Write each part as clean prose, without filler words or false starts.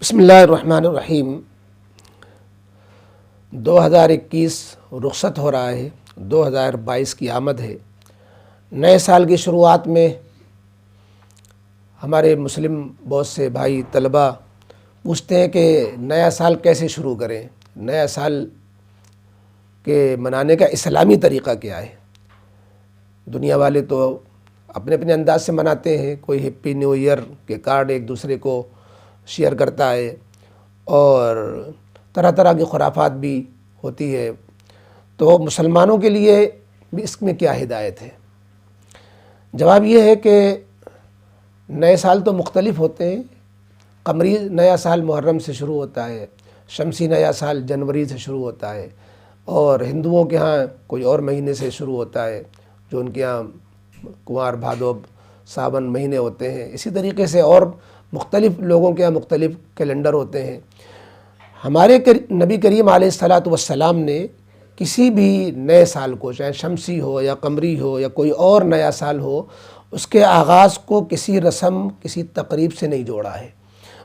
بسم اللہ الرحمن الرحیم۔ 2021 رخصت ہو رہا ہے، 2022 کی آمد ہے۔ نئے سال کی شروعات میں ہمارے مسلم بہت سے بھائی طلبہ پوچھتے ہیں کہ نیا سال کیسے شروع کریں، نیا سال کے منانے کا اسلامی طریقہ کیا ہے۔ دنیا والے تو اپنے اپنے انداز سے مناتے ہیں، کوئی ہیپی نیو ایئر کے کارڈ ایک دوسرے کو شیئر کرتا ہے اور طرح طرح کی خرافات بھی ہوتی ہے۔ تو مسلمانوں کے لیے بھی اس میں کیا ہدایت ہے؟ جواب یہ ہے کہ نئے سال تو مختلف ہوتے ہیں۔ قمری نیا سال محرم سے شروع ہوتا ہے، شمسی نیا سال جنوری سے شروع ہوتا ہے، اور ہندوؤں کے ہاں کوئی اور مہینے سے شروع ہوتا ہے جو ان کے ہاں کنوار بھادو ساون مہینے ہوتے ہیں۔ اسی طریقے سے اور مختلف لوگوں کے ہاں مختلف کیلنڈر ہوتے ہیں۔ ہمارے نبی کریم علیہ الصلاۃ والسلام نے کسی بھی نئے سال کو، چاہے شمسی ہو یا قمری ہو یا کوئی اور نیا سال ہو، اس کے آغاز کو کسی رسم کسی تقریب سے نہیں جوڑا ہے،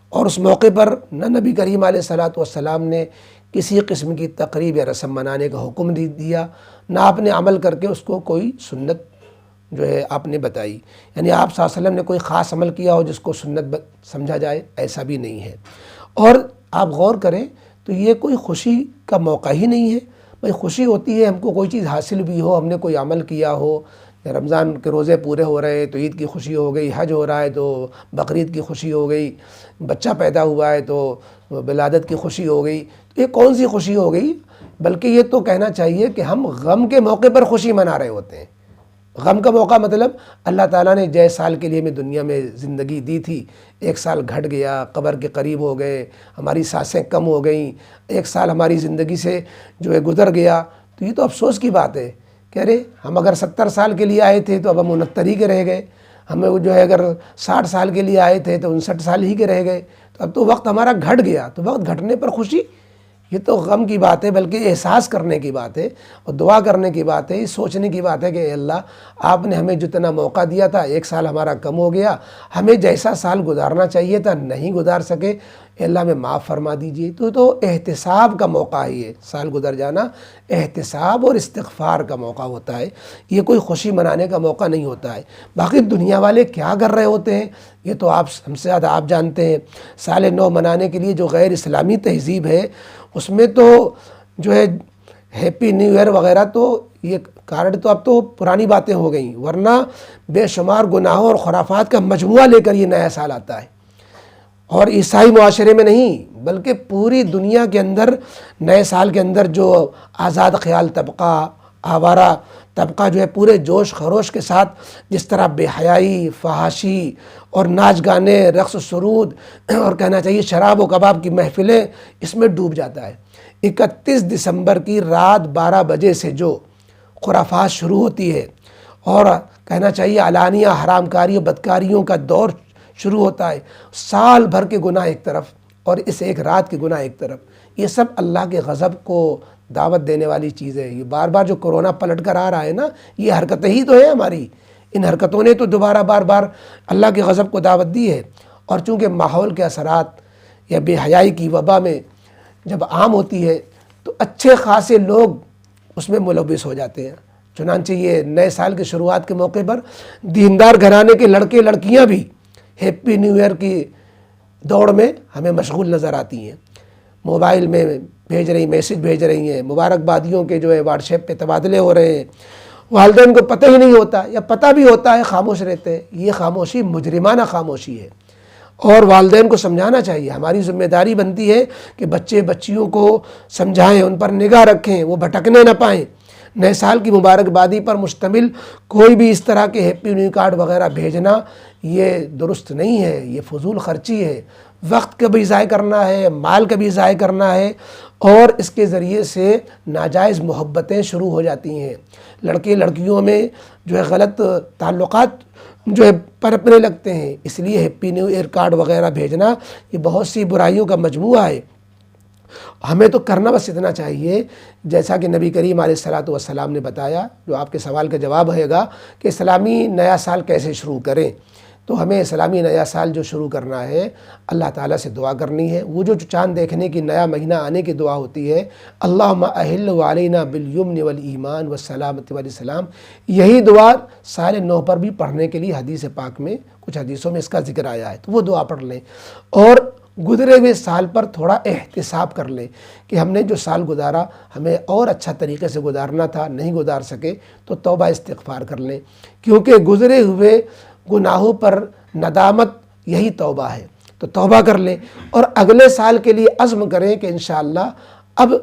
اور اس موقع پر نہ نبی کریم علیہ الصلاۃ والسلام نے کسی قسم کی تقریب یا رسم منانے کا حکم نہیں دیا، نہ آپ نے عمل کر کے اس کو کوئی سنت جو ہے آپ نے بتائی، یعنی آپ صلی اللہ علیہ وسلم نے کوئی خاص عمل کیا ہو جس کو سنت سمجھا جائے، ایسا بھی نہیں ہے۔ اور آپ غور کریں تو یہ کوئی خوشی کا موقع ہی نہیں ہے۔ بھائی خوشی ہوتی ہے ہم کو کوئی چیز حاصل بھی ہو، ہم نے کوئی عمل کیا ہو، رمضان کے روزے پورے ہو رہے ہیں تو عید کی خوشی ہو گئی، حج ہو رہا ہے تو بقرعید کی خوشی ہو گئی، بچہ پیدا ہوا ہے تو ولادت کی خوشی ہو گئی۔ تو یہ کون سی خوشی ہو گئی؟ بلکہ یہ تو کہنا چاہیے کہ ہم غم کے موقع پر خوشی منا رہے ہوتے ہیں۔ غم کا موقع مطلب اللہ تعالیٰ نے جے سال کے لیے ہمیں دنیا میں زندگی دی تھی، ایک سال گھٹ گیا، قبر کے قریب ہو گئے، ہماری سانسیں کم ہو گئیں، ایک سال ہماری زندگی سے جو ہے گزر گیا، تو یہ تو افسوس کی بات ہے کہ ارے ہم اگر 70 سال کے لیے آئے تھے تو اب ہم 69 ہی کے رہ گئے، ہمیں جو ہے اگر 60 سال کے لیے آئے تھے تو 59 سال ہی کے رہ گئے، تو اب تو وقت ہمارا گھٹ گیا۔ تو وقت گھٹنے پر خوشی، یہ تو غم کی بات ہے، بلکہ احساس کرنے کی بات ہے اور دعا کرنے کی بات ہے، سوچنے کی بات ہے کہ اے اللہ آپ نے ہمیں جتنا موقع دیا تھا، ایک سال ہمارا کم ہو گیا، ہمیں جیسا سال گزارنا چاہیے تھا نہیں گزار سکے، اے اللہ ہمیں معاف فرما دیجیے۔ تو احتساب کا موقع ہے، یہ سال گزر جانا احتساب اور استغفار کا موقع ہوتا ہے، یہ کوئی خوشی منانے کا موقع نہیں ہوتا ہے۔ باقی دنیا والے کیا کر رہے ہوتے ہیں یہ تو آپ ہم سے زیادہ آپ جانتے ہیں۔ سال نو منانے کے لیے جو غیر اسلامی تہذیب ہے اس میں تو جو ہے ہیپی نیو ایئر وغیرہ تو یہ کارڈ تو اب تو پرانی باتیں ہو گئیں، ورنہ بے شمار گناہوں اور خرافات کا مجموعہ لے کر یہ نیا سال آتا ہے۔ اور عیسائی معاشرے میں نہیں بلکہ پوری دنیا کے اندر نئے سال کے اندر جو آزاد خیال طبقہ، آوارہ طبقہ جو ہے پورے جوش خروش کے ساتھ جس طرح بے حیائی، فحاشی اور ناچ گانے، رقص و سرود اور کہنا چاہیے شراب و کباب کی محفلیں اس میں ڈوب جاتا ہے۔ 31 دسمبر کی رات 12 بجے سے جو خرافات شروع ہوتی ہے اور کہنا چاہیے علانیہ حرام کاری و بدکاریوں کا دور شروع ہوتا ہے، سال بھر کے گناہ ایک طرف اور اس ایک رات کے گناہ ایک طرف، یہ سب اللہ کے غضب کو دعوت دینے والی چیز ہے۔ یہ بار بار جو کورونا پلٹ کر آ رہا ہے نا، یہ حرکتیں ہی تو ہیں ہماری، ان حرکتوں نے تو دوبارہ بار بار اللہ کے غضب کو دعوت دی ہے۔ اور چونکہ ماحول کے اثرات یا بے حیائی کی وبا میں جب عام ہوتی ہے تو اچھے خاصے لوگ اس میں ملوث ہو جاتے ہیں۔ چنانچہ یہ نئے سال کی شروعات کے موقع پر دیندار گھرانے کے لڑکے لڑکیاں بھی ہیپی نیو ایئر کی دوڑ میں ہمیں مشغول نظر آتی ہیں، موبائل میں میسج بھیج رہی ہیں، مبارکبادیوں کے جو ہے واٹس ایپ پہ تبادلے ہو رہے ہیں، والدین کو پتہ ہی نہیں ہوتا یا پتہ بھی ہوتا ہے خاموش رہتے ہیں۔ یہ خاموشی مجرمانہ خاموشی ہے، اور والدین کو سمجھانا چاہیے، ہماری ذمہ داری بنتی ہے کہ بچے بچیوں کو سمجھائیں، ان پر نگاہ رکھیں، وہ بھٹکنے نہ پائیں۔ نئے سال کی مبارکبادی پر مشتمل کوئی بھی اس طرح کے ہیپی نیو کارڈ وغیرہ بھیجنا یہ درست نہیں ہے، یہ فضول خرچی ہے، وقت کا بھی ضائع کرنا ہے، مال کا بھی ضائع کرنا ہے، اور اس کے ذریعے سے ناجائز محبتیں شروع ہو جاتی ہیں، لڑکے لڑکیوں میں جو ہے غلط تعلقات جو ہے پنپنے لگتے ہیں۔ اس لیے ہیپی نیو ایئر کارڈ وغیرہ بھیجنا یہ بہت سی برائیوں کا مجموعہ ہے۔ ہمیں تو کرنا بس اتنا چاہیے جیسا کہ نبی کریم علیہ الصلاۃ والسلام نے بتایا، جو آپ کے سوال کا جواب ہوئے گا کہ اسلامی نیا سال کیسے شروع کریں۔ تو ہمیں اسلامی نیا سال جو شروع کرنا ہے اللہ تعالیٰ سے دعا کرنی ہے۔ وہ جو چاند دیکھنے کی نیا مہینہ آنے کی دعا ہوتی ہے، اللہم احل علینا بالیمن والایمان والسلامۃ والاسلام، یہی دعا سال نو پر بھی پڑھنے کے لیے حدیث پاک میں کچھ حدیثوں میں اس کا ذکر آیا ہے، تو وہ دعا پڑھ لیں، اور گزرے ہوئے سال پر تھوڑا احتساب کر لیں کہ ہم نے جو سال گزارا ہمیں اور اچھا طریقے سے گزارنا تھا، نہیں گزار سکے تو توبہ استغفار کر لیں، کیونکہ گزرے ہوئے گناہوں پر ندامت یہی توبہ ہے۔ تو توبہ کر لیں اور اگلے سال کے لیے عزم کریں کہ انشاءاللہ اب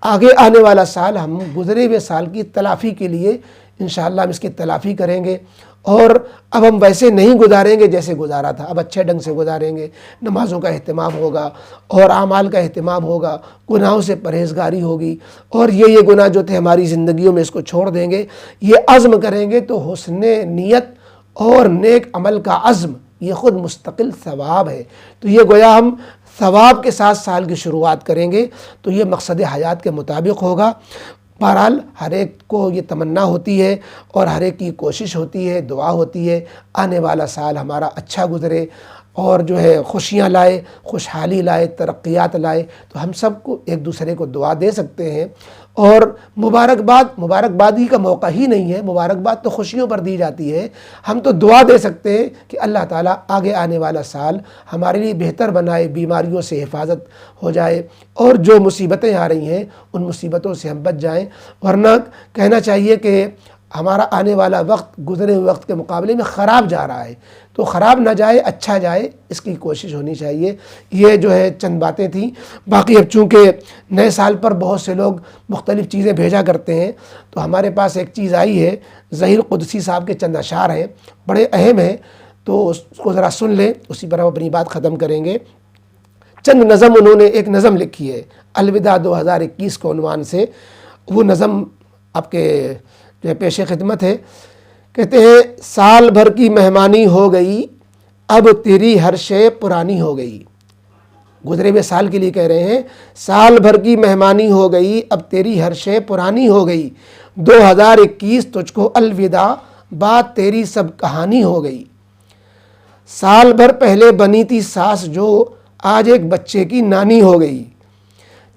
آگے آنے والا سال ہم گزرے ہوئے سال کی تلافی کے لیے انشاءاللہ ہم اس کی تلافی کریں گے، اور اب ہم ویسے نہیں گزاریں گے جیسے گزارا تھا، اب اچھے ڈھنگ سے گزاریں گے، نمازوں کا اہتمام ہوگا اور اعمال کا اہتمام ہوگا، گناہوں سے پرہیزگاری ہوگی، اور یہ گناہ جو تھے ہماری زندگیوں میں اس کو چھوڑ دیں گے، یہ عزم کریں گے تو حسن نیت اور نیک عمل کا عزم یہ خود مستقل ثواب ہے۔ تو یہ گویا ہم ثواب کے ساتھ سال کی شروعات کریں گے تو یہ مقصد حیات کے مطابق ہوگا۔ بہرحال ہر ایک کو یہ تمنا ہوتی ہے اور ہر ایک کی کوشش ہوتی ہے، دعا ہوتی ہے آنے والا سال ہمارا اچھا گزرے اور جو ہے خوشیاں لائے، خوشحالی لائے، ترقیات لائے۔ تو ہم سب کو ایک دوسرے کو دعا دے سکتے ہیں، اور مبارکبادی کا موقع ہی نہیں ہے، مبارکباد تو خوشیوں پر دی جاتی ہے، ہم تو دعا دے سکتے ہیں کہ اللہ تعالیٰ آگے آنے والا سال ہمارے لیے بہتر بنائے، بیماریوں سے حفاظت ہو جائے، اور جو مصیبتیں آ رہی ہیں ان مصیبتوں سے ہم بچ جائیں۔ ورنہ کہنا چاہیے کہ ہمارا آنے والا وقت گزرے ہوئے وقت کے مقابلے میں خراب جا رہا ہے، تو خراب نہ جائے، اچھا جائے، اس کی کوشش ہونی چاہیے۔ یہ جو ہے چند باتیں تھیں۔ باقی اب چونکہ نئے سال پر بہت سے لوگ مختلف چیزیں بھیجا کرتے ہیں، تو ہمارے پاس ایک چیز آئی ہے، ظہیر قدسی صاحب کے چند اشعار ہیں، بڑے اہم ہیں، تو اس کو ذرا سن لیں، اسی پر ہم اپنی بات ختم کریں گے۔ چند نظم انہوں نے ایک نظم لکھی ہے الوداع 2021 کو عنوان سے، وہ نظم آپ کے جو ہے پیش خدمت ہے۔ کہتے ہیں سال بھر کی مہمانی ہو گئی، اب تیری ہر شے پرانی ہو گئی۔ گزرے ہوئے سال کے لیے کہہ رہے ہیں سال بھر کی مہمانی ہو گئی، اب تیری ہر شے پرانی ہو گئی، 2021 تجھ کو الوداع، بات تیری سب کہانی ہو گئی۔ سال بھر پہلے بنی تھی ساس جو، آج ایک بچے کی نانی ہو گئی۔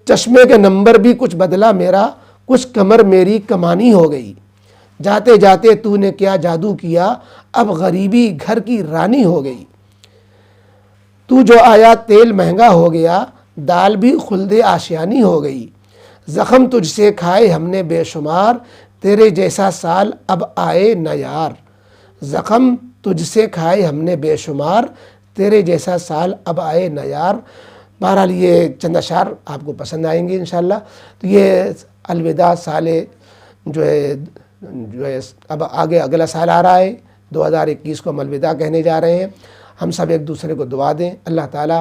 چشمے کے نمبر بھی کچھ بدلا میرا، کچھ کمر میری کمانی ہو گئی۔ جاتے جاتے تو نے کیا جادو کیا، اب غریبی گھر کی رانی ہو گئی۔ تو جو آیا تیل مہنگا ہو گیا، دال بھی خلد آشیانی ہو گئی۔ زخم تجھ سے کھائے ہم نے بے شمار، تیرے جیسا سال اب آئے نہ یار۔ زخم تجھ سے کھائے ہم نے بے شمار، تیرے جیسا سال اب آئے نہ یار۔ بہرحال یہ چند اشعار آپ کو پسند آئیں گے انشاءاللہ۔ تو یہ الوداع سال جو ہے اب آگے اگلا سال آ رہا ہے، 2021 کو ہم الوداع کہنے جا رہے ہیں۔ ہم سب ایک دوسرے کو دعا دیں، اللہ تعالی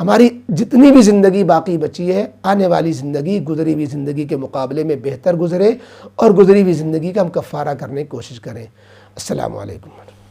ہماری جتنی بھی زندگی باقی بچی ہے، آنے والی زندگی گزری ہوئی زندگی کے مقابلے میں بہتر گزرے، اور گزری ہوئی زندگی کا ہم کفارہ کرنے کی کوشش کریں۔ السلام علیکم۔